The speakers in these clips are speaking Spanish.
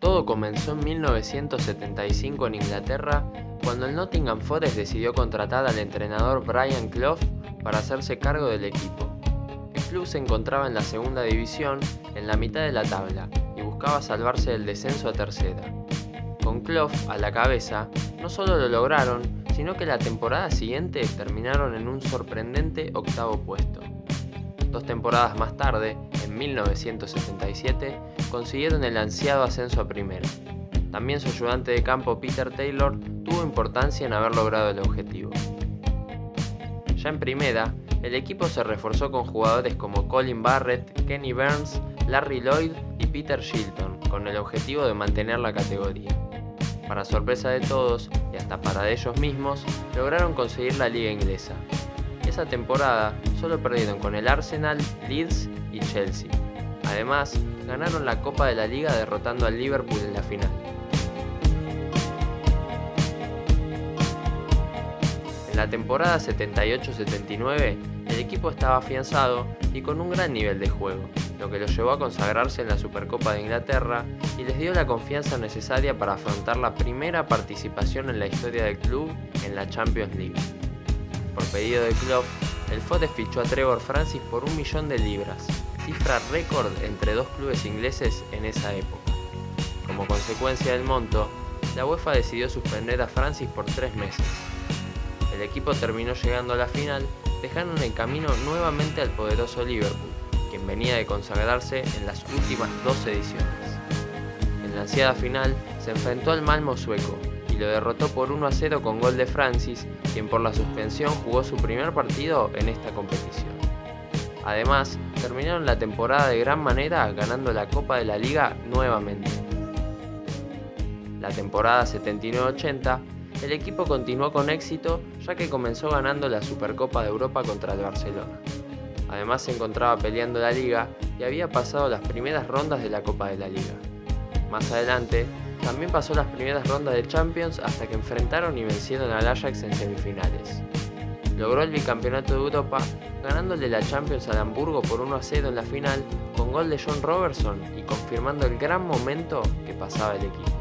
Todo comenzó en 1975 en Inglaterra, cuando el Nottingham Forest decidió contratar al entrenador Brian Clough para hacerse cargo del equipo. El club se encontraba en la segunda división, en la mitad de la tabla, y buscaba salvarse del descenso a tercera. Con Clough a la cabeza, no solo lo lograron, sino que la temporada siguiente terminaron en un sorprendente octavo puesto. 2 temporadas más tarde, en 1977, consiguieron el ansiado ascenso a primera. También su ayudante de campo Peter Taylor tuvo importancia en haber logrado el objetivo. Ya en primera, el equipo se reforzó con jugadores como Colin Barrett, Kenny Burns, Larry Lloyd y Peter Shilton, con el objetivo de mantener la categoría. Para sorpresa de todos, y hasta para ellos mismos, lograron conseguir la liga inglesa. Esa temporada solo perdieron con el Arsenal, Leeds y Chelsea. Además, ganaron la Copa de la Liga derrotando al Liverpool en la final. En la temporada 78-79, el equipo estaba afianzado y con un gran nivel de juego, lo que los llevó a consagrarse en la Supercopa de Inglaterra y les dio la confianza necesaria para afrontar la primera participación en la historia del club en la Champions League. Por pedido de Clough, el Forest fichó a Trevor Francis por 1 millón de libras, cifra récord entre 2 clubes ingleses en esa época. Como consecuencia del monto, la UEFA decidió suspender a Francis por 3 meses. El equipo terminó llegando a la final, dejando en el camino nuevamente al poderoso Liverpool, quien venía de consagrarse en las últimas 2 ediciones. En la ansiada final se enfrentó al Malmö sueco y lo derrotó por 1-0 con gol de Francis, quien por la suspensión jugó su primer partido en esta competición. Además, terminaron la temporada de gran manera ganando la Copa de la Liga nuevamente. La temporada 79-80, el equipo continuó con éxito ya que comenzó ganando la Supercopa de Europa contra el Barcelona. Además se encontraba peleando la Liga y había pasado las primeras rondas de la Copa de la Liga. Más adelante, también pasó las primeras rondas de Champions hasta que enfrentaron y vencieron al Ajax en semifinales. Logró el bicampeonato de Europa, ganándole la Champions al Hamburgo por 1-0 en la final con gol de John Robertson y confirmando el gran momento que pasaba el equipo.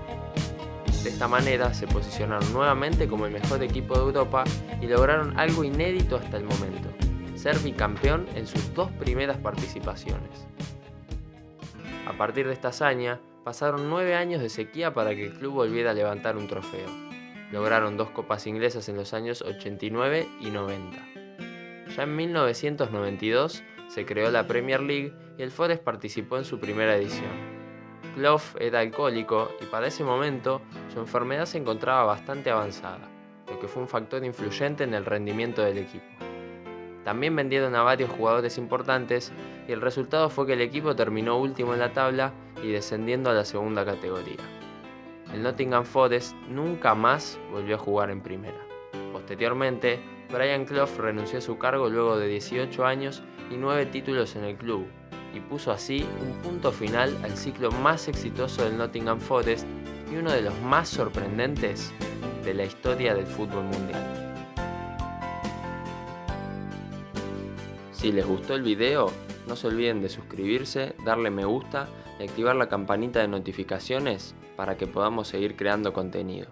De esta manera se posicionaron nuevamente como el mejor equipo de Europa y lograron algo inédito hasta el momento: ser bicampeón en sus 2 primeras participaciones. A partir de esta hazaña, pasaron 9 años de sequía para que el club volviera a levantar un trofeo. Lograron 2 copas inglesas en los años 89 y 90. Ya en 1992 se creó la Premier League y el Forest participó en su primera edición. Clough era alcohólico y para ese momento su enfermedad se encontraba bastante avanzada, lo que fue un factor influyente en el rendimiento del equipo. También vendieron a varios jugadores importantes y el resultado fue que el equipo terminó último en la tabla y descendiendo a la segunda categoría. El Nottingham Forest nunca más volvió a jugar en primera. Posteriormente, Brian Clough renunció a su cargo luego de 18 años y 9 títulos en el club, y puso así un punto final al ciclo más exitoso del Nottingham Forest y uno de los más sorprendentes de la historia del fútbol mundial. Si les gustó el video, no se olviden de suscribirse, darle me gusta y activar la campanita de notificaciones para que podamos seguir creando contenido.